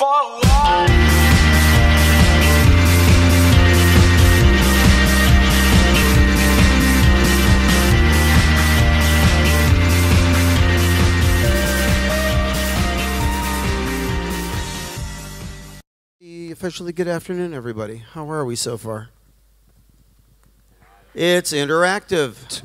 for love. Officially good afternoon, everybody. How are we so far? It's interactive.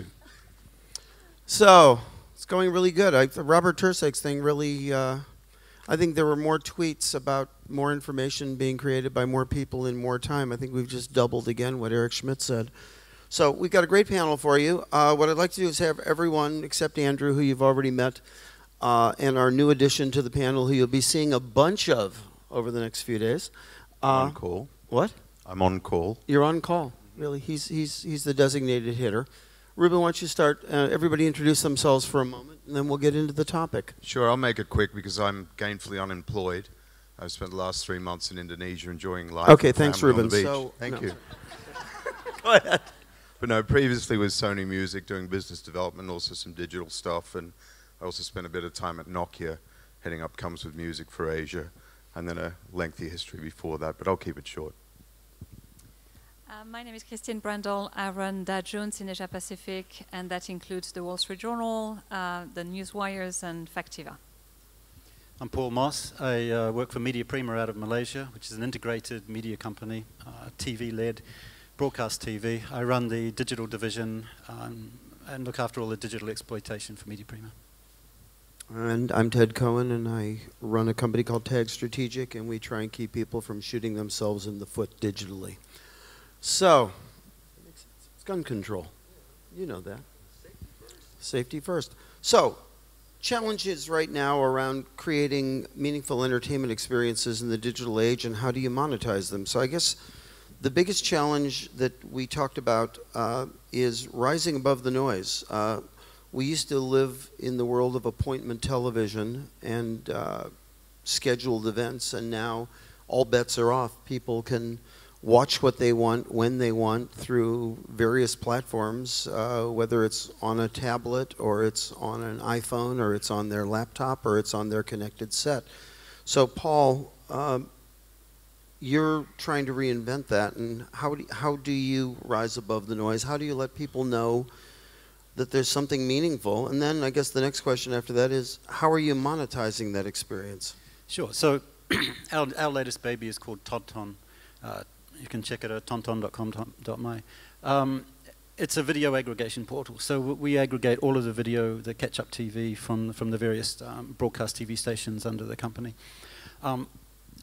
So, it's going really good. Robert Tursek's thing really, I think there were more tweets about more information being created by more people in more time. I think we've just doubled again what Eric Schmidt said. So, we've got a great panel for you. What I'd like to do is have everyone, except Andrew, who you've already met, and our new addition to the panel, who you'll be seeing a bunch of over the next few days. On call. What? I'm on call. You're on call. Really, he's the designated hitter. Ruben, why don't you start? Everybody introduce themselves for a moment, and then we'll get into the topic. Sure, I'll make it quick because I'm gainfully unemployed. I've spent the last 3 months in Indonesia enjoying life. Okay, thanks, Ruben. Ruben. So, Thank you. Go ahead. But no, previously with Sony Music doing business development, also some digital stuff, and I also spent a bit of time at Nokia, heading up Comes With Music for Asia, and then a lengthy history before that, but I'll keep it short. My name is Christine Brandel. I run Dow Jones in Asia Pacific, and that includes the Wall Street Journal, the Newswires, and Factiva. I'm Paul Moss. I work for Media Prima out of Malaysia, which is an integrated media company, TV-led, broadcast TV. I run the digital division and look after all the digital exploitation for Media Prima. And I'm Ted Cohen, and I run a company called Tag Strategic, and we try and keep people from shooting themselves in the foot digitally. So, it's gun control. You know that. Safety first. So, challenges right now around creating meaningful entertainment experiences in the digital age, and how do you monetize them? So I guess the biggest challenge that we talked about is rising above the noise. We used to live in the world of appointment television and scheduled events, and now all bets are off. People can watch what they want, when they want, through various platforms, whether it's on a tablet, or it's on an iPhone, or it's on their laptop, or it's on their connected set. So, Paul, you're trying to reinvent that, and how do you rise above the noise? How do you let people know that there's something meaningful? And then I guess the next question after that is, how are you monetizing that experience? Sure. So our latest baby is called Tonton. You can check it at tonton.com.my. It's a video aggregation portal. So we aggregate all of the video, the catch-up TV from the various broadcast TV stations under the company. And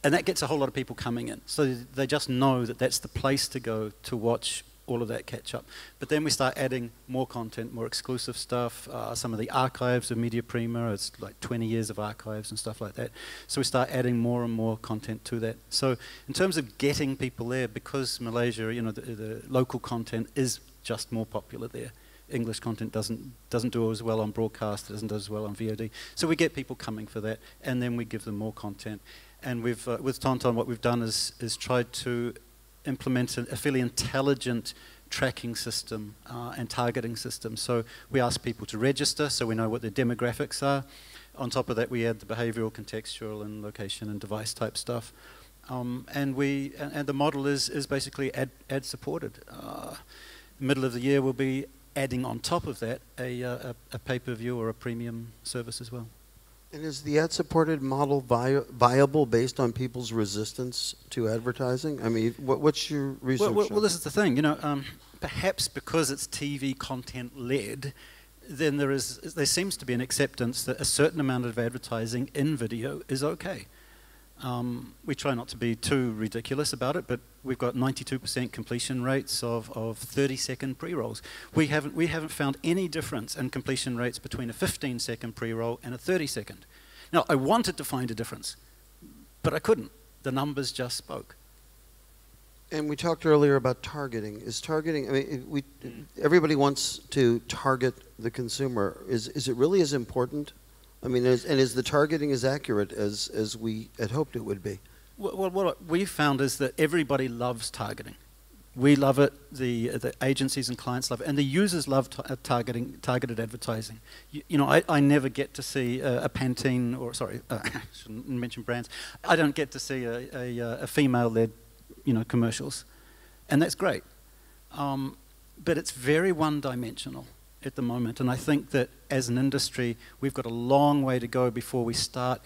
that gets a whole lot of people coming in. So they just know that that's the place to go to watch all of that catch-up. But then we start adding more content, more exclusive stuff, some of the archives of Media Prima. It's like 20 years of archives and stuff like that. So we start adding more and more content to that. So in terms of getting people there, because Malaysia, you know, the local content is just more popular there. English content doesn't do as well on broadcast, doesn't do as well on VOD. So we get people coming for that, and then we give them more content. And we've, with Tonton, what we've done is tried to implement a fairly intelligent tracking system and targeting system. So we ask people to register so we know what their demographics are. On top of that, we add the behavioral, contextual, and location and device type stuff. And the model is basically ad supported. Middle of the year, we'll be adding on top of that a pay-per-view or a premium service as well. And is the ad-supported model viable based on people's resistance to advertising? I mean, what's your research? Well, this is the thing. You know, perhaps because it's TV content-led, then there seems to be an acceptance that a certain amount of advertising in video is okay. We try not to be too ridiculous about it, but we've got 92% completion rates of 30-second pre-rolls. We haven't found any difference in completion rates between a 15-second pre-roll and a 30-second. Now, I wanted to find a difference, but I couldn't. The numbers just spoke. And we talked earlier about targeting. Is targeting, I mean, everybody wants to target the consumer. Is it really as important? I mean, is the targeting as accurate as we had hoped it would be? Well, what we found is that everybody loves targeting. We love it, the agencies and clients love it, and the users love targeted advertising. You know, I never get to see a Pantene, or sorry, shouldn't mention brands. I don't get to see a female-led, you know, commercials, and that's great. But it's very one-dimensional at the moment, and I think that as an industry, we've got a long way to go before we start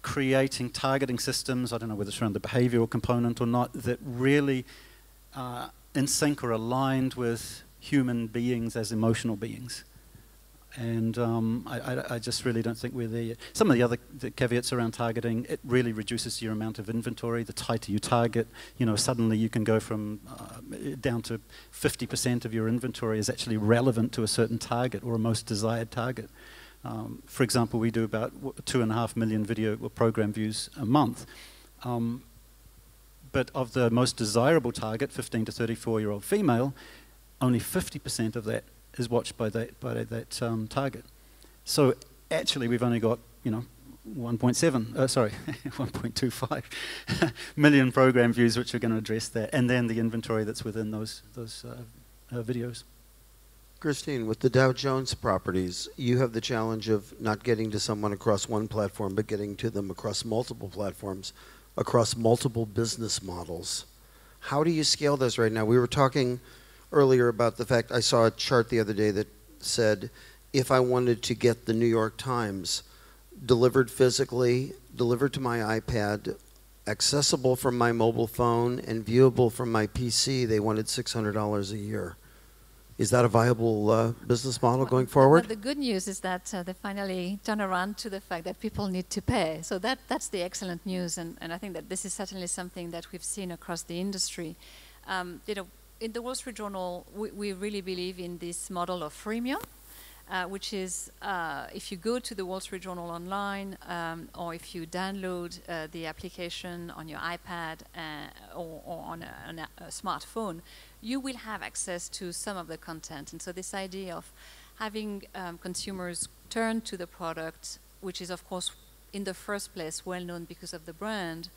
creating targeting systems, I don't know whether it's around the behavioral component or not, that really in sync or aligned with human beings as emotional beings. And I just really don't think we're there yet. Some of the other caveats around targeting, it really reduces your amount of inventory. The tighter you target, you know, suddenly you can go from down to 50% of your inventory is actually relevant to a certain target or a most desired target. For example, we do about 2.5 million video or program views a month. But of the most desirable target, 15 to 34-year-old female, only 50% of that is watched by that target. So actually, we've only got, you know, 1.25 million program views, which are going to address that, and then the inventory that's within those videos. Christine, with the Dow Jones properties, you have the challenge of not getting to someone across one platform, but getting to them across multiple platforms, across multiple business models. How do you scale those right now? We were talking earlier about the fact, I saw a chart the other day that said, if I wanted to get the New York Times delivered physically, delivered to my iPad, accessible from my mobile phone, and viewable from my PC, they wanted $600 a year. Is that a viable business model going forward? Well, the good news is that they finally turn around to the fact that people need to pay. So that's the excellent news, and I think that this is certainly something that we've seen across the industry. You know, in the Wall Street Journal, we really believe in this model of freemium, which is if you go to the Wall Street Journal online, or if you download the application on your iPad or on a smartphone, you will have access to some of the content. And so this idea of having consumers turn to the product, which is of course in the first place well known because of the brand,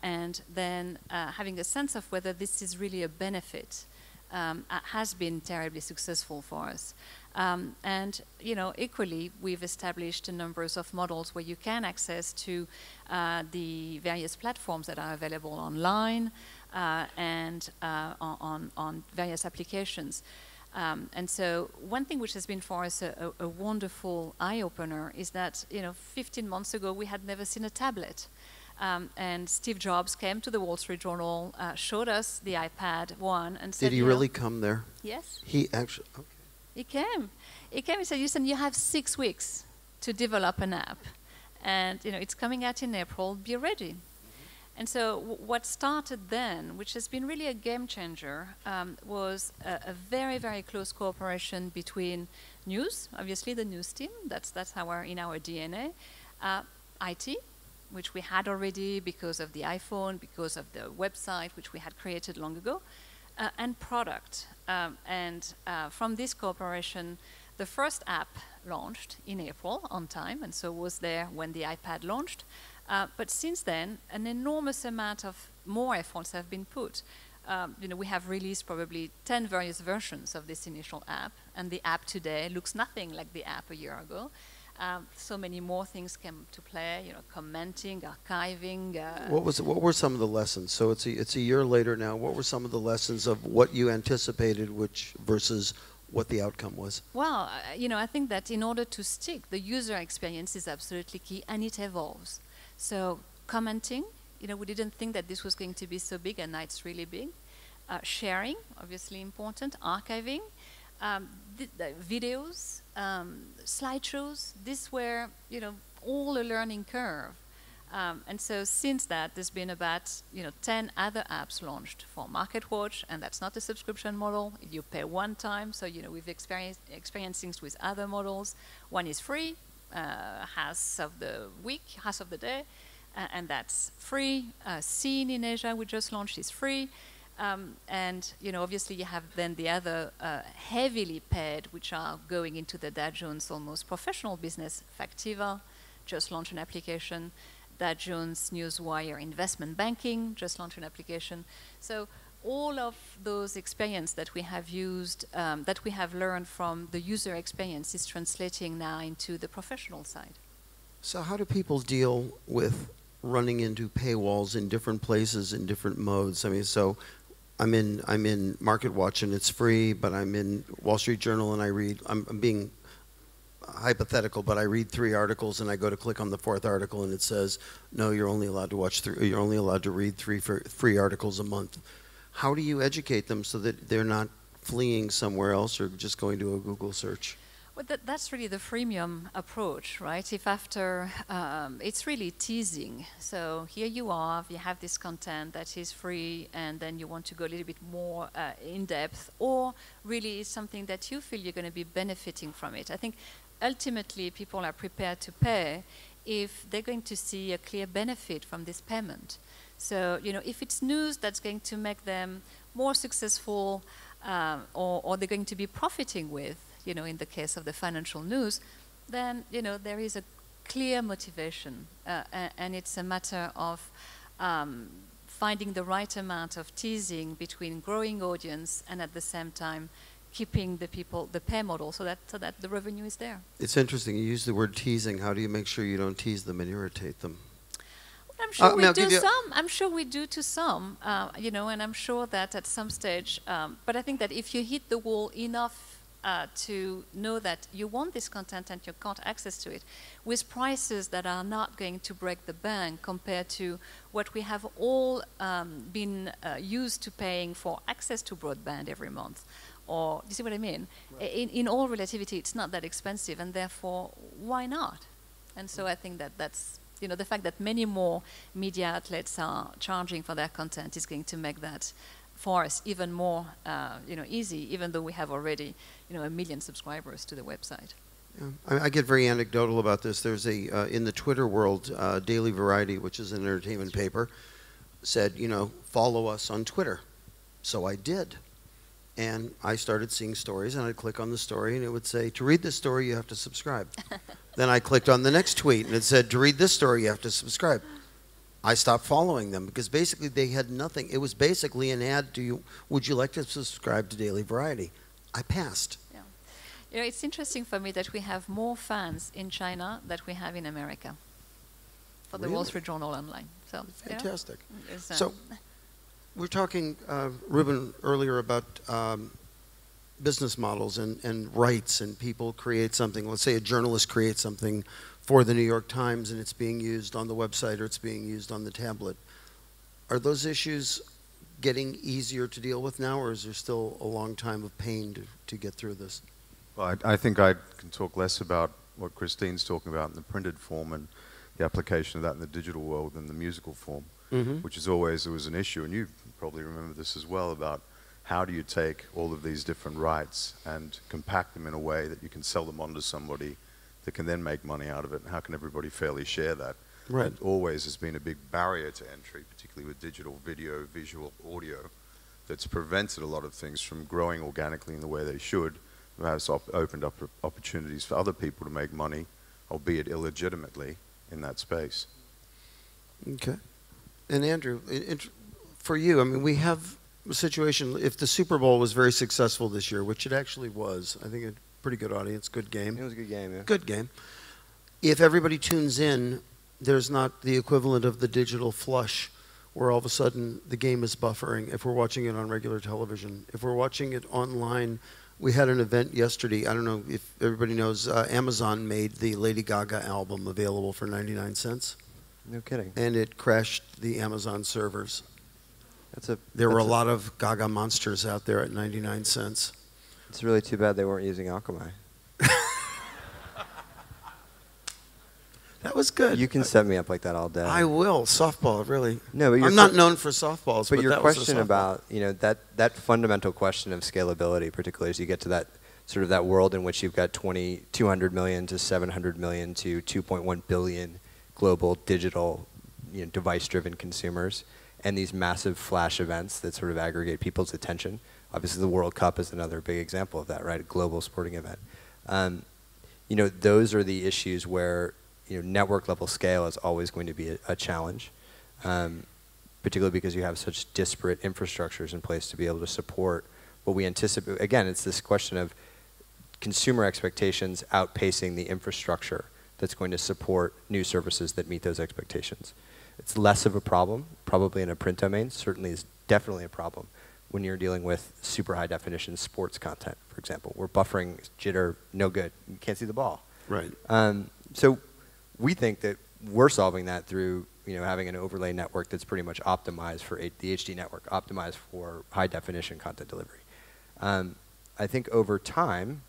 and then having a sense of whether this is really a benefit, has been terribly successful for us. And you know, equally, we've established a number of models where you can access to the various platforms that are available online and on various applications. And so one thing which has been for us a wonderful eye-opener is that, you know, 15 months ago we had never seen a tablet. And Steve Jobs came to the Wall Street Journal, showed us the iPad 1 and said— Did he really come there? Yes. He actually, okay. He came. He came and said, listen, you have 6 weeks to develop an app. And, you know, it's coming out in April, be ready. And so what started then, which has been really a game changer, was a very, very close cooperation between news, obviously the news team, that's in our DNA, IT, which we had already because of the iPhone, because of the website, which we had created long ago, and product. From this cooperation, the first app launched in April on time, and so was there when the iPad launched. But since then, an enormous amount of more efforts have been put. You know, we have released probably 10 various versions of this initial app, and the app today looks nothing like the app a year ago. So many more things came to play, you know, commenting, archiving. What were some of the lessons? So it's a year later now. What were some of the lessons of what you anticipated, which versus what the outcome was? Well, you know, I think that in order to stick, the user experience is absolutely key, and it evolves. So commenting, you know, we didn't think that this was going to be so big, and now it's really big. Sharing, obviously important. Archiving, the videos, slideshows. These were, you know, all a learning curve. And so since that, there's been about, you know, 10 other apps launched for MarketWatch, and that's not a subscription model. You pay one time. So, you know, we've experienced things with other models. One is free, half of the day, and that's free. Scene in Asia, we just launched, is free. And, you know, obviously you have then the other heavily paid, which are going into the Dow Jones almost professional business. Factiva just launched an application. Dow Jones Newswire Investment Banking just launched an application. So all of those experience that we have used, that we have learned from the user experience is translating now into the professional side. So how do people deal with running into paywalls in different places in different modes? I mean, so I'm in MarketWatch and it's free, but I'm in Wall Street Journal and I read, I'm being hypothetical, but I read 3 articles and I go to click on the 4th article and it says, no, you're only allowed to watch 3, you're only allowed to read 3 free articles a month. How do you educate them so that they're not fleeing somewhere else or just going to a Google search? Well, that's really the freemium approach, right? If after, it's really teasing. So here you are, you have this content that is free, and then you want to go a little bit more in depth, or really it's something that you feel you're going to be benefiting from it. I think ultimately people are prepared to pay if they're going to see a clear benefit from this payment. So, you know, if it's news that's going to make them more successful, or they're going to be profiting with, you know, in the case of the financial news, then, you know, there is a clear motivation, and it's a matter of finding the right amount of teasing between growing audience and at the same time keeping the people, the pay model, so that the revenue is there. It's interesting, you use the word teasing. How do you make sure you don't tease them and irritate them? I'm sure we do some. I'm sure we do to some, you know, and I'm sure that at some stage, but I think that if you hit the wall enough to know that you want this content and you can't access to it, with prices that are not going to break the bank compared to what we have all been used to paying for access to broadband every month. Or, you see what I mean? Right. In all relativity, it's not that expensive, and therefore, why not? And so I think that that's, you know, the fact that many more media outlets are charging for their content is going to make that for us even more, you know, easy, even though we have already, you know, 1 million subscribers to the website. Yeah. I get very anecdotal about this. There's a, in the Twitter world, Daily Variety, which is an entertainment paper, said, you know, follow us on Twitter. So I did. And I started seeing stories, and I'd click on the story, and it would say, to read this story, you have to subscribe. Then I clicked on the next tweet, and it said, to read this story, you have to subscribe. I stopped following them because basically they had nothing. It was basically an ad to you, would you like to subscribe to Daily Variety? I passed. Yeah. You know, it's interesting for me that we have more fans in China than we have in America for the Really? Wall Street Journal online. So, fantastic. Yeah, so we're talking, Ruben, earlier about business models and rights, and people create something. Let's say a journalist creates something for the New York Times and it's being used on the website or it's being used on the tablet. Are those issues getting easier to deal with now, or is there still a long time of pain to get through this? Well, I think I can talk less about what Christine's talking about in the printed form and the application of that in the digital world than the musical form, which is always, there was an issue, and you probably remember this as well, about how do you take all of these different rights and compact them in a way that you can sell them on to somebody that can then make money out of it, and how can everybody fairly share that? Right. It always has been a big barrier to entry, particularly with digital video, visual, audio, that's prevented a lot of things from growing organically in the way they should. It has opened up opportunities for other people to make money, albeit illegitimately, in that space. Okay. And Andrew, for you, I mean, we have a situation, if the Super Bowl was very successful this year, which it actually was, I think a pretty good audience, good game. It was a good game, yeah. Good game. If everybody tunes in, there's not the equivalent of the digital flush where all of a sudden the game is buffering if we're watching it on regular television. If we're watching it online, we had an event yesterday. I don't know if everybody knows, Amazon made the Lady Gaga album available for 99 cents. No kidding. And it crashed the Amazon servers. There That's were a lot of Gaga monsters out there at 99 cents. It's really too bad they weren't using Akamai. That was good. You can set me up like that all day. I will. Softball, really. No, but I'm not known for softballs, but your that was a question softball. about, you know, that fundamental question of scalability, particularly as you get to that sort of that world in which you've got 200 million to 700 million to 2.1 billion global digital, you know, device-driven consumers, and these massive flash events that sort of aggregate people's attention. Obviously, the World Cup is another big example of that, right? A global sporting event. You know, those are the issues where, you know, network level scale is always going to be a challenge, particularly because you have such disparate infrastructures in place to be able to support what we anticipate. Again, it's this question of consumer expectations outpacing the infrastructure that's going to support new services that meet those expectations. It's less of a problem, probably in a print domain, certainly is definitely a problem when you're dealing with super high definition sports content, for example, where buffering, jitter, no good, you can't see the ball. Right. So we think that we're solving that through having an overlay network that's pretty much optimized for the HD network, optimized for high definition content delivery. I think over time,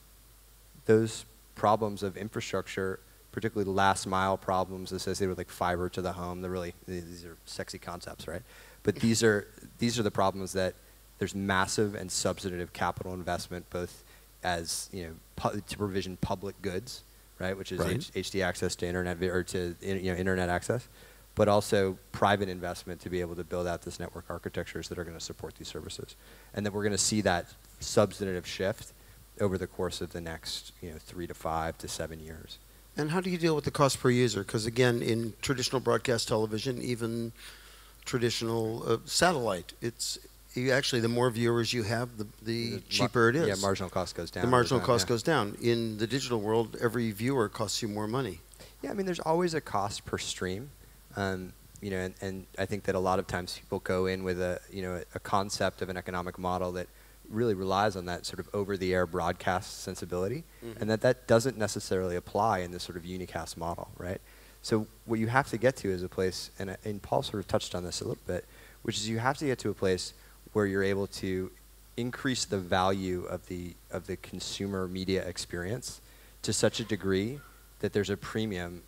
those problems of infrastructure, particularly last mile problems associated with like fiber to the home, these are sexy concepts, right? But these are the problems that there's massive and substantive capital investment, both as to provision public goods, right, which is right. HD access to internet or to internet access, but also private investment to be able to build out this network architectures that are going to support these services, and that we're going to see that substantive shift over the course of the next 3 to 5 to 7 years. And how do you deal with the cost per user? Because again, in traditional broadcast television, even traditional satellite, actually the more viewers you have, the cheaper it is. Yeah, marginal cost goes down. The marginal cost goes down. In the digital world, every viewer costs you more money. Yeah, I mean, there's always a cost per stream, and I think that a lot of times people go in with a concept of an economic model that really relies on that sort of over-the-air broadcast sensibility, and that doesn't necessarily apply in this sort of unicast model, right? So what you have to get to is a place, and Paul sort of touched on this a little bit, which is you have to get to a place where you're able to increase the value of the consumer media experience to such a degree that there's a premium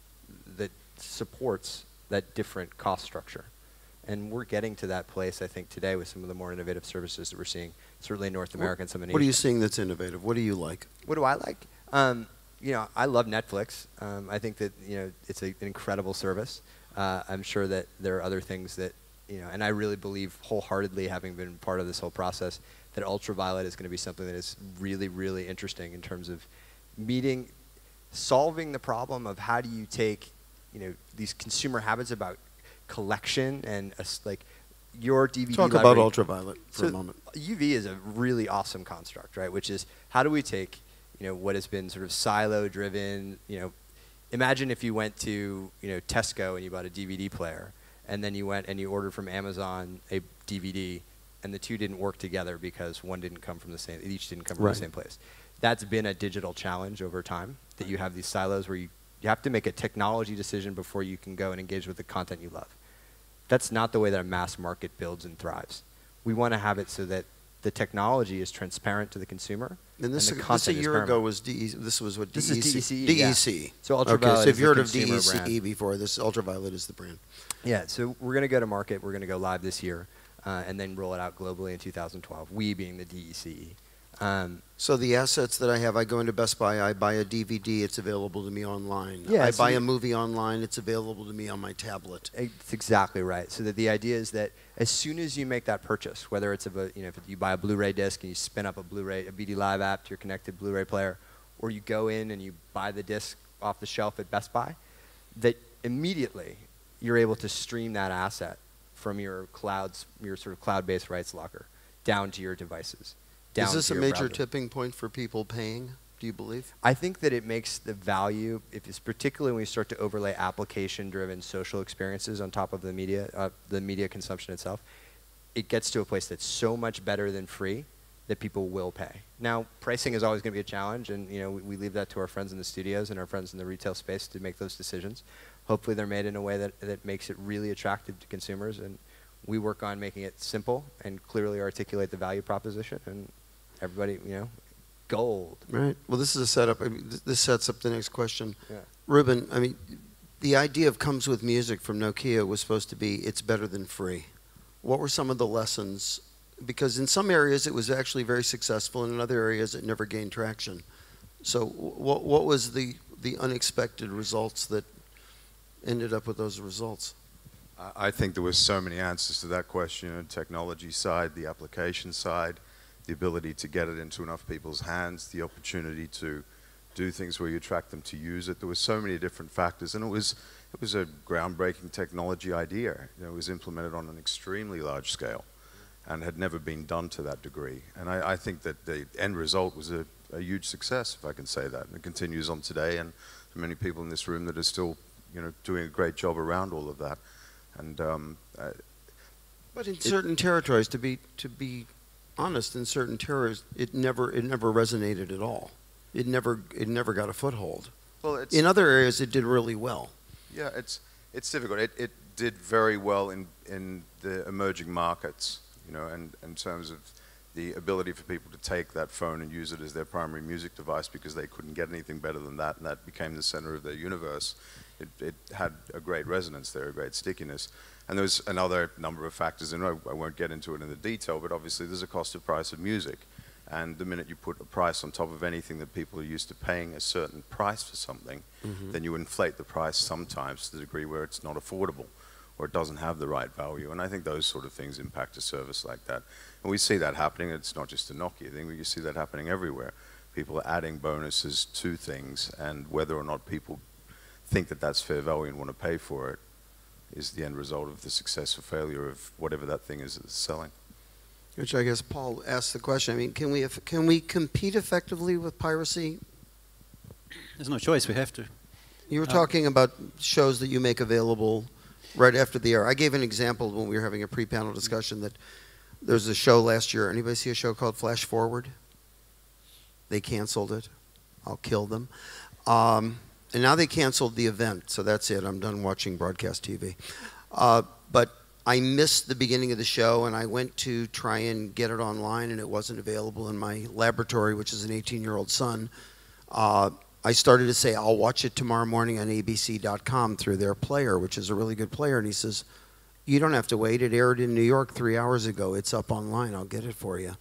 that supports that different cost structure. And we're getting to that place, I think, today with some of the more innovative services that we're seeing, certainly in North America and some in Asia. What are you seeing that's innovative? What do you like? What do I like? I love Netflix. I think that it's an incredible service. I'm sure that there are other things that and I really believe wholeheartedly, having been part of this whole process, that ultraviolet is going to be something that is really, really interesting in terms of solving the problem of how do you take these consumer habits about collection and like your DVD Talk library. about ultraviolet for a moment. UV is a really awesome construct, right? Which is how do we take what has been sort of silo driven. Imagine if you went to Tesco and you bought a DVD player, and then you went and you ordered from Amazon a DVD, and the two didn't work together because each didn't come from the same place. That's been a digital challenge over time, that you have these silos where you have to make a technology decision before you can go and engage with the content you love. That's not the way that a mass market builds and thrives. We want to have it so that the technology is transparent to the consumer. And this a year ago was this was what DEC. This is DECE. DEC. Yeah. So ultraviolet. Okay, so if you heard of consumer DECE brand. before, this ultraviolet is the brand. Yeah. So we're going to go to market. We're going to go live this year, and then roll it out globally in 2012. We being the DECE. So the assets that I have, I go into Best Buy, I buy a DVD, it's available to me online. Yeah, I buy a movie online, it's available to me on my tablet. It's exactly right. So that the idea is that as soon as you make that purchase, whether it's if you buy a Blu-ray disc and you spin up a BD Live app to your connected Blu-ray player, or you go in and you buy the disc off the shelf at Best Buy, that immediately you're able to stream that asset from your sort of cloud-based rights locker down to your devices. Is this a major browser. tipping point for people paying, do you believe? I think that it makes the value, if it's particularly when we start to overlay application-driven social experiences on top of the media consumption itself, it gets to a place that's so much better than free that people will pay. Now, pricing is always going to be a challenge, and we leave that to our friends in the studios and our friends in the retail space to make those decisions. Hopefully they're made in a way that makes it really attractive to consumers, and we work on making it simple and clearly articulate the value proposition, and everybody, gold. Right. Well, this is a setup. I mean, this sets up the next question. Yeah. Ruben, I mean, the idea of comes with music from Nokia was supposed to be it's better than free. What were some of the lessons? Because in some areas it was actually very successful, and in other areas it never gained traction. So what was the unexpected results that ended up with those results? I think there were so many answers to that question, the technology side, the application side, the ability to get it into enough people's hands, the opportunity to do things where you attract them to use it. There were so many different factors, and it was a groundbreaking technology idea. You know, it was implemented on an extremely large scale and had never been done to that degree. And I think that the end result was a huge success, if I can say that. And it continues on today, and there are many people in this room that are still, you know, doing a great job around all of that. And but in certain territories, to be honest, in certain territories, it never resonated at all. It never got a foothold. well, In other areas, it did really well. yeah, it's difficult. It did very well in the emerging markets, you know, and in terms of the ability for people to take that phone and use it as their primary music device because they couldn't get anything better than that, and that became the center of their universe. It had a great resonance there, a great stickiness. And there's another number of factors, and I won't get into it in the detail, but obviously there's a cost of price of music. And the minute you put a price on top of anything that people are used to paying a certain price for something, then you inflate the price sometimes to the degree where it's not affordable or it doesn't have the right value. And I think those sort of things impact a service like that. And we see that happening. It's not just a Nokia thing, but you see that happening everywhere. People are adding bonuses to things, and whether or not people think that that's fair value and want to pay for it is the end result of the success or failure of whatever that thing is that's selling. Which I guess Paul asked the question. I mean, can we compete effectively with piracy? There's no choice. We have to. You were talking about shows that you make available right after the air. I gave an example when we were having a pre-panel discussion that there's a show last year. Anybody see a show called Flash Forward? They canceled it. I'll kill them. And now they canceled the event, so that's it. I'm done watching broadcast TV. But I missed the beginning of the show, and I went to try and get it online, and it wasn't available in my laboratory, which is an 18-year-old son. I started to say, I'll watch it tomorrow morning on abc.com through their player, which is a really good player. And he says, you don't have to wait. It aired in New York 3 hours ago. It's up online. I'll get it for you.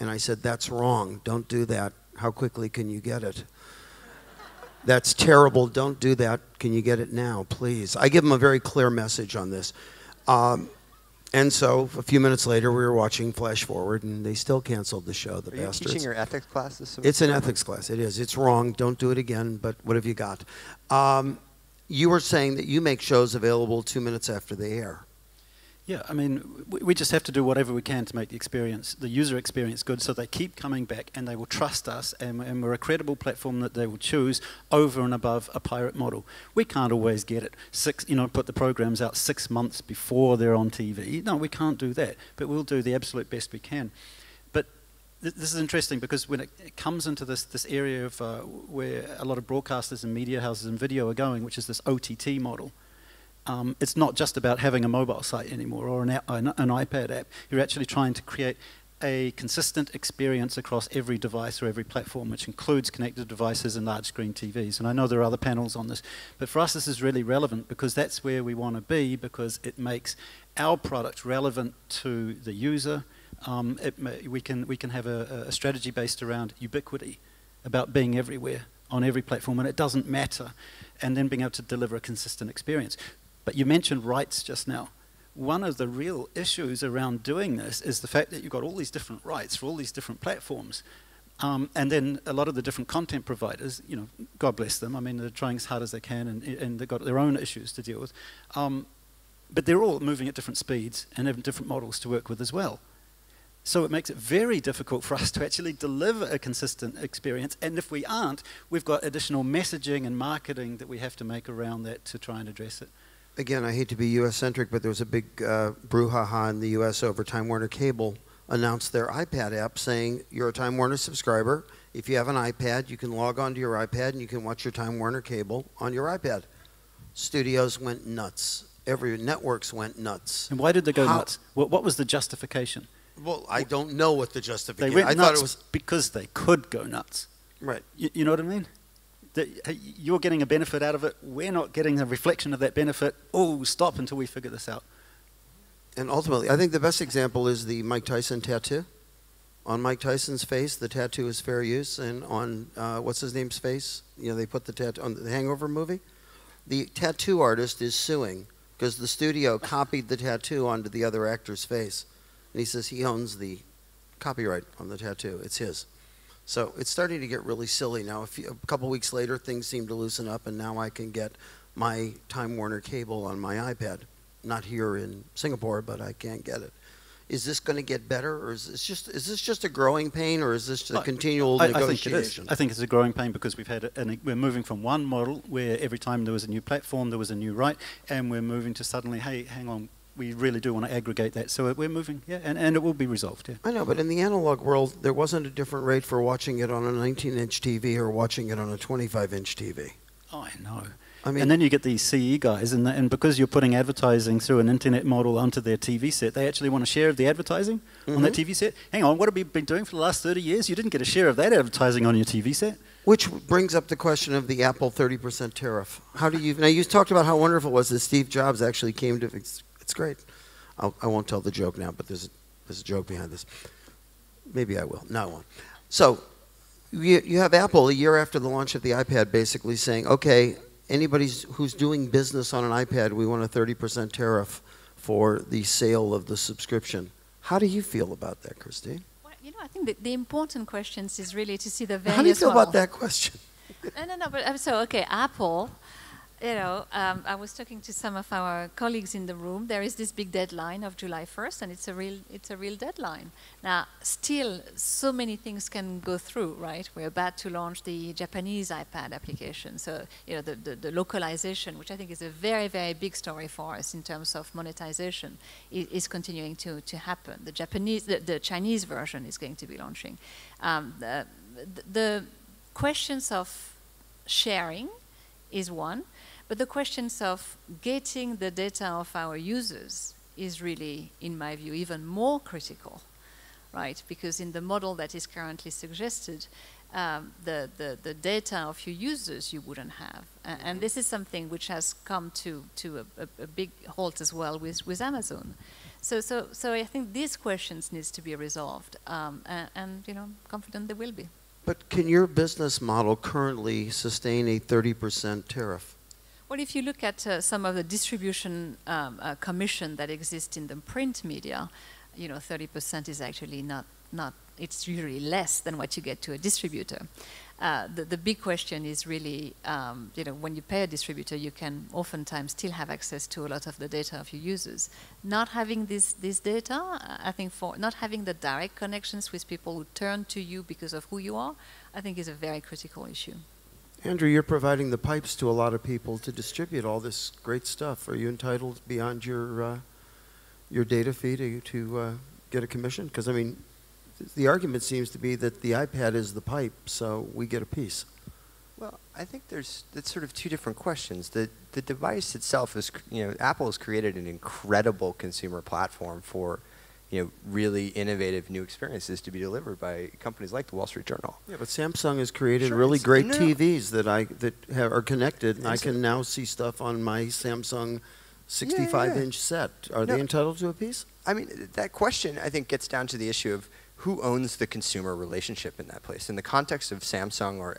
And I said, that's wrong. Don't do that. How quickly can you get it? That's terrible. Don't do that. Can you get it now, please? I give them a very clear message on this. And so a few minutes later, we were watching Flash Forward, and they still canceled the show, the Are you bastards. teaching your ethics class this semester? It's an ethics class. It is. It's wrong. Don't do it again, but what have you got? You were saying that you make shows available 2 minutes after they air. Yeah, I mean, we just have to do whatever we can to make the user experience good, so they keep coming back and they will trust us, and we're a credible platform that they will choose over and above a pirate model. We can't always get it put the programs out 6 months before they're on TV. No, we can't do that, but we'll do the absolute best we can. But this is interesting because when it comes into this area of where a lot of broadcasters and media houses and video are going, which is this OTT model. It's not just about having a mobile site anymore or an iPad app. You're actually trying to create a consistent experience across every device or every platform, which includes connected devices and large screen TVs. And I know there are other panels on this, but for us this is really relevant because that's where we want to be, because it makes our product relevant to the user. We can have a strategy based around ubiquity, about being everywhere on every platform, and it doesn't matter, and then being able to deliver a consistent experience. But you mentioned rights just now. One of the real issues around doing this is the fact that you've got all these different rights for all these different platforms. And then a lot of the different content providers, God bless them, I mean, they're trying as hard as they can, and they've got their own issues to deal with. But they're all moving at different speeds and have different models to work with as well. So it makes it very difficult for us to actually deliver a consistent experience. And if we aren't, we've got additional messaging and marketing that we have to make around that to try and address it. Again, I hate to be U.S.-centric, but there was a big brouhaha in the U.S. over Time Warner Cable announced their iPad app saying, you're a Time Warner subscriber. If you have an iPad, you can log onto your iPad and you can watch your Time Warner Cable on your iPad. Studios went nuts. Every networks went nuts. And why did they go nuts? What was the justification? Well, I don't know what the justification. They went nuts thought it was because they could go nuts. Right. You know what I mean? You're getting a benefit out of it. We're not getting a reflection of that benefit. Oh, stop until we figure this out. And ultimately, I think the best example is the Mike Tyson tattoo. On Mike Tyson's face, the tattoo is fair use, and on what's his name's face, they put the tattoo on the Hangover movie. The tattoo artist is suing because the studio copied the tattoo onto the other actor's face, and he says he owns the copyright on the tattoo. It's his. So it's starting to get really silly now. A couple weeks later, things seem to loosen up, and now I can get my Time Warner cable on my iPad. Not here in Singapore, but I can't get it. Is this going to get better, or is this just a growing pain, or is this a continual negotiation? I think it's a growing pain because we're moving from one model where every time there was a new platform, there was a new right, and we're moving to suddenly, hey, hang on, we really do want to aggregate that. So we're moving, yeah, and it will be resolved, yeah. I know, but in the analog world, there wasn't a different rate for watching it on a 19-inch TV or watching it on a 25-inch TV. Oh, I know. I mean, and then you get these CE guys, and because you're putting advertising through an internet model onto their TV set, they actually want a share of the advertising on that TV set. Hang on, what have we been doing for the last 30 years? You didn't get a share of that advertising on your TV set. Which brings up the question of the Apple 30% tariff. How do you... Now, you talked about how wonderful it was that Steve Jobs actually came to... It's great. I won't tell the joke now, but there's a joke behind this. Maybe I will. No, I won't. So you have Apple a year after the launch of the iPad basically saying, okay, anybody who's doing business on an iPad, we want a 30% tariff for the sale of the subscription. How do you feel about that, Christine? Well, I think that the important questions is really to see the various... How do you feel about that question? No, but so, okay, Apple... I was talking to some of our colleagues in the room. There is this big deadline of July 1st, and it's a real deadline. Now, still, so many things can go through, right? We're about to launch the Japanese iPad application. So, the localization, which I think is a very, very big story for us in terms of monetization, is continuing to happen. The Chinese version is going to be launching. The questions of sharing is one. But the questions of getting the data of our users is really, in my view, even more critical, right? Because in the model that is currently suggested, the data of your users you wouldn't have. And this is something which has come to a big halt as well with Amazon. So I think these questions needs to be resolved, and I'm confident they will be. But can your business model currently sustain a 30% tariff? Well, if you look at some of the distribution commission that exists in the print media, 30% is actually not, it's usually less than what you get to a distributor. The big question is really, when you pay a distributor, you can oftentimes still have access to a lot of the data of your users. Not having this data, I think for not having the direct connections with people who turn to you because of who you are, I think is a very critical issue. Andrew, you're providing the pipes to a lot of people to distribute all this great stuff. Are you entitled beyond your data fee to get a commission? Because, I mean, the argument seems to be that the iPad is the pipe, so we get a piece. Well, I think that's sort of two different questions. The device itself is, Apple has created an incredible consumer platform for, really innovative new experiences to be delivered by companies like the Wall Street Journal. Yeah, but Samsung has created really great TVs that are connected, and I can now see stuff on my Samsung 65-inch set. Are they entitled to a piece? I mean, that question, I think, gets down to the issue of who owns the consumer relationship in that place. In the context of Samsung or,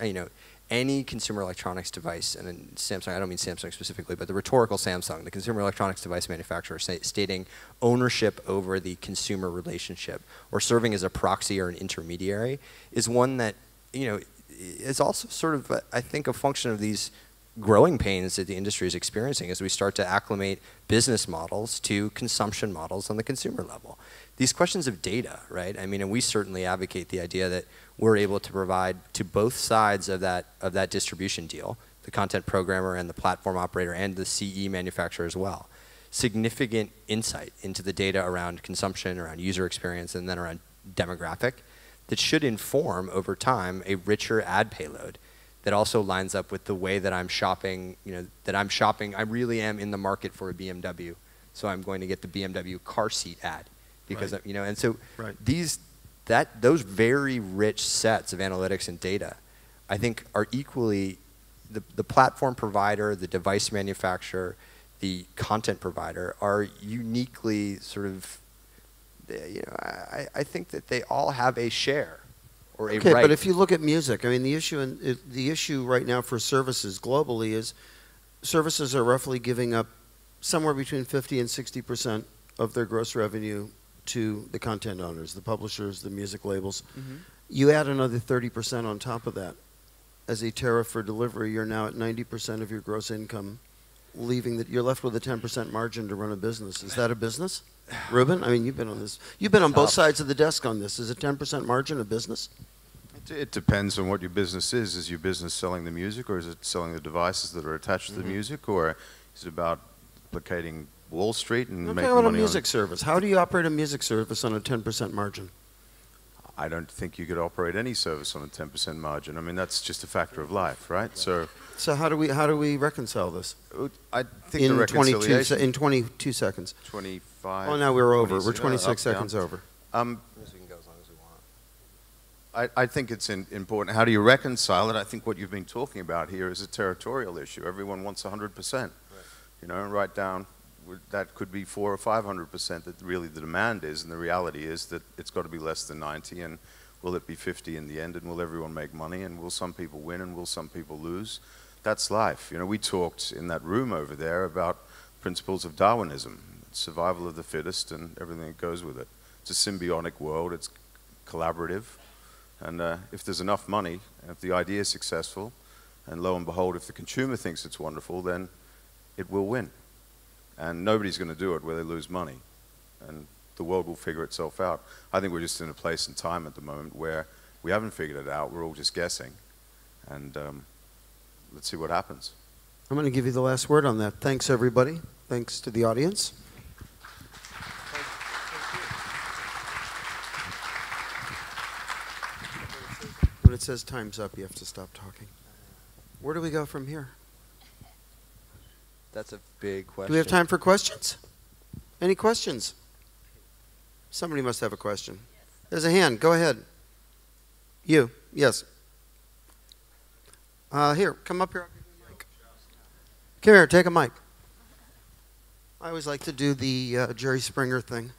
any consumer electronics device, and in Samsung, I don't mean Samsung specifically, but the rhetorical Samsung, the consumer electronics device manufacturer stating ownership over the consumer relationship or serving as a proxy or an intermediary is one that, is also sort of, I think, a function of these growing pains that the industry is experiencing as we start to acclimate business models to consumption models on the consumer level. These questions of data, right? I mean, and we certainly advocate the idea that we're able to provide to both sides of that distribution deal, the content programmer and the platform operator and the CE manufacturer as well, significant insight into the data around consumption, around user experience, and then around demographic that should inform over time a richer ad payload that also lines up with the way that I'm shopping, I really am in the market for a BMW, so I'm going to get the BMW car seat ad. Because and so those very rich sets of analytics and data, I think, are equally the platform provider, the device manufacturer, the content provider are uniquely sort of, I think that they all have a share or a right. But if you look at music, I mean, the issue right now for services globally is services are roughly giving up somewhere between 50 and 60% of their gross revenue to the content owners, the publishers, the music labels. You add another 30% on top of that. As a tariff for delivery, you're now at 90% of your gross income, leaving that you're left with a 10% margin to run a business. Is that a business? Ruben, I mean, you've been on this. You've been on both sides of the desk on this. Is a 10% margin a business? It depends on what your business is. Is your business selling the music, or is it selling the devices that are attached to the music, or is it about placating Wall Street and I'm making talking about a money music service. How do you operate a music service on a 10% margin? I don't think you could operate any service on a 10% margin. I mean, that's just a factor of life, right? So how do we reconcile this? I think the reconciliation... In 22 seconds. 25... Oh, now we're over. 26, We're 26 up, seconds down. over. I think it's important. How do you reconcile it? I think what you've been talking about here is a territorial issue. Everyone wants 100%. Right. You know, write down that could be 400 or 500% that really the demand is, and the reality is that it's got to be less than 90. And will it be 50 in the end? And will everyone make money? And will some people win? And will some people lose? That's life. You know, we talked in that room over there about principles of Darwinism, survival of the fittest, and everything that goes with it. It's a symbiotic world. It's collaborative. And if there's enough money, and if the idea is successful, and lo and behold, if the consumer thinks it's wonderful, then it will win. And nobody's going to do it where they lose money. And the world will figure itself out. I think we're just in a place and time at the moment where we haven't figured it out. We're all just guessing. And let's see what happens. I'm going to give you the last word on that. Thanks, everybody. Thanks to the audience. When it says time's up, you have to stop talking. Where do we go from here? That's a big question. Do we have time for questions? Any questions? Somebody must have a question. There's a hand. Go ahead. You. Yes. Here. Come up here. I'll give you a mic. Come here. Take a mic. I always like to do the Jerry Springer thing.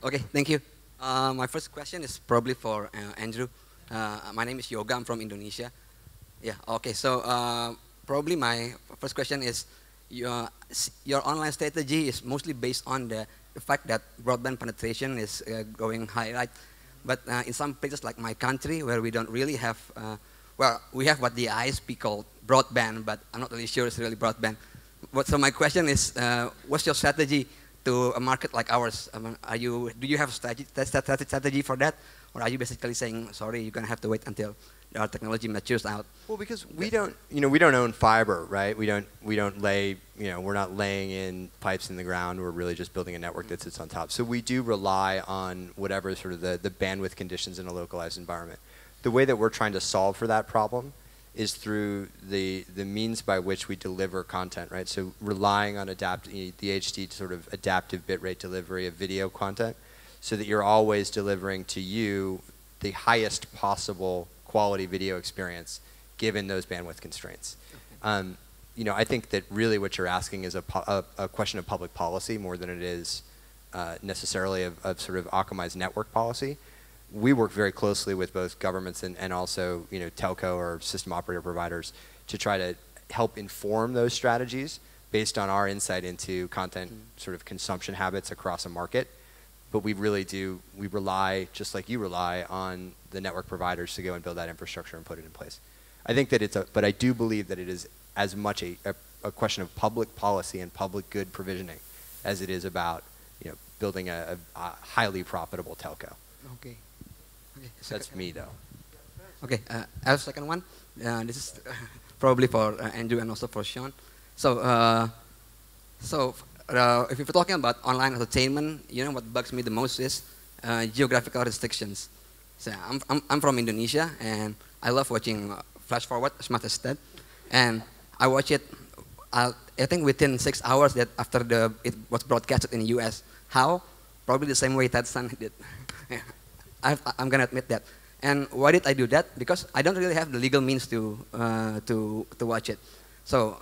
Okay. Thank you. My first question is probably for Andrew. My name is Yoga. I'm from Indonesia. Yeah. Okay. So probably my first question is, your online strategy is mostly based on the fact that broadband penetration is going high, right? But in some places like my country, where we don't really have, well, we have what the ISP call broadband, but I'm not really sure it's really broadband. So my question is, what's your strategy to a market like ours? I mean, do you have a strategy for that? Or are you basically saying, sorry, you're going to have to wait until our technology matures out? Well, because we don't own fiber, right? We don't lay, we're not laying in pipes in the ground. We're really just building a network that sits on top. So we do rely on whatever sort of the bandwidth conditions in a localized environment. The way that we're trying to solve for that problem is through the means by which we deliver content, right? So relying on the HD sort of adaptive bitrate delivery of video content, so that you're always delivering to you the highest possible quality video experience given those bandwidth constraints. I think that really what you're asking is a question of public policy more than it is necessarily of sort of Akamai's network policy. We work very closely with both governments and also telco or system operator providers to try to help inform those strategies based on our insight into content sort of consumption habits across a market. But we rely, just like you rely, on the network providers to go and build that infrastructure and put it in place. I think that but I do believe that it is as much a question of public policy and public good provisioning as it is about building a highly profitable telco. Okay. That's me, though. Okay, I have a second one. This is probably for Andrew and also for Sean. So, if you're talking about online entertainment, what bugs me the most is geographical restrictions. So I'm from Indonesia, and I love watching Flash Forward as much as that. And I watch it, I think within 6 hours that after it was broadcasted in the US. How? Probably the same way Ted Sun did. I'm gonna admit that. And why did I do that? Because I don't really have the legal means to watch it. So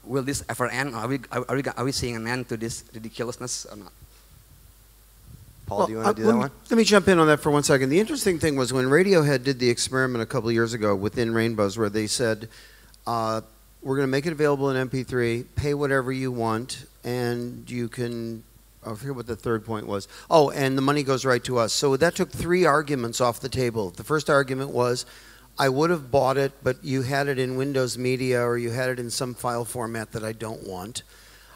will this ever end? Are we seeing an end to this ridiculousness or not? Paul, do you want to do that one? Let me jump in on that for 1 second. The interesting thing was when Radiohead did the experiment a couple of years ago within Rainbows, where they said, we're going to make it available in MP3, pay whatever you want, and you can I forget what the third point was. Oh, and the money goes right to us. So that took 3 arguments off the table. The first argument was, I would have bought it, but you had it in Windows Media or you had it in some file format that I don't want.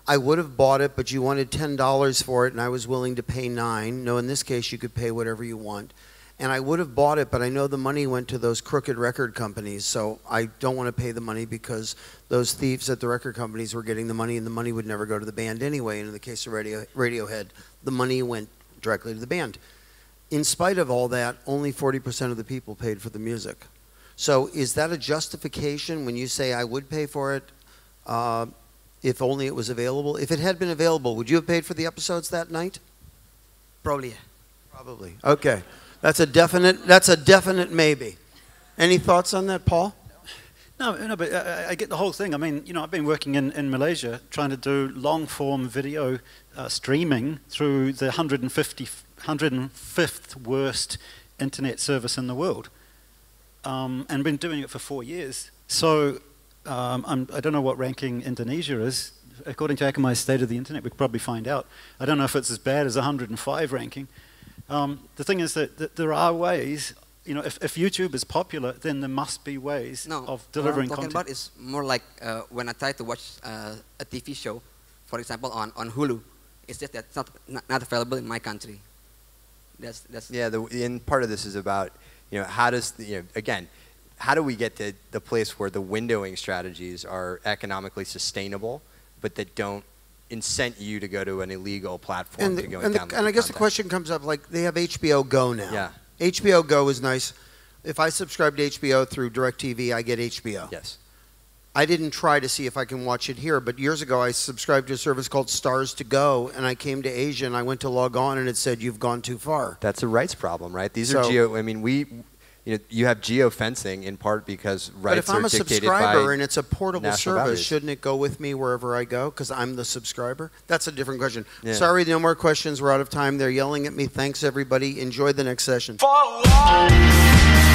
I would have bought it, but you wanted $10 for it, and I was willing to pay $9. No, in this case, you could pay whatever you want. And I would have bought it, but I know the money went to those crooked record companies, so I don't want to pay the money because those thieves at the record companies were getting the money, and the money would never go to the band anyway. And in the case of Radiohead, the money went directly to the band. In spite of all that, only 40% of the people paid for the music. So is that a justification when you say I would pay for it if only it was available? If it had been available, would you have paid for the episodes that night? Probably. Probably. Okay. That's a definite maybe. Any thoughts on that, Paul? No, but I get the whole thing. I mean, I've been working in Malaysia trying to do long-form video streaming through the 105th worst internet service in the world, and been doing it for 4 years. So I don't know what ranking Indonesia is. According to Akamai's State of the Internet, we could probably find out. I don't know if it's as bad as 105 ranking. The thing is that there are ways, if YouTube is popular, then there must be ways of delivering content. What I'm talking about is more like when I try to watch a TV show, for example, on Hulu, it's just that it's not available in my country. That's yeah. And part of this is about how does again, how do we get to the place where the windowing strategies are economically sustainable, but that don't incent you to go to an illegal platform to go and download and I guess content. the question comes up, like, they have HBO Go now. Yeah. HBO Go is nice. If I subscribe to HBO through DirecTV, I get HBO. Yes. I didn't try to see if I can watch it here, but years ago I subscribed to a service called Stars to Go, and I came to Asia and I went to log on and it said, you've gone too far. That's a rights problem, right? These are you have geofencing in part because rights are dictated by. But if I'm a subscriber and it's a portable service, boundaries. shouldn't it go with me wherever I go because I'm the subscriber? That's a different question. Yeah. Sorry, no more questions. We're out of time. They're yelling at me. Thanks, everybody. Enjoy the next session. For long.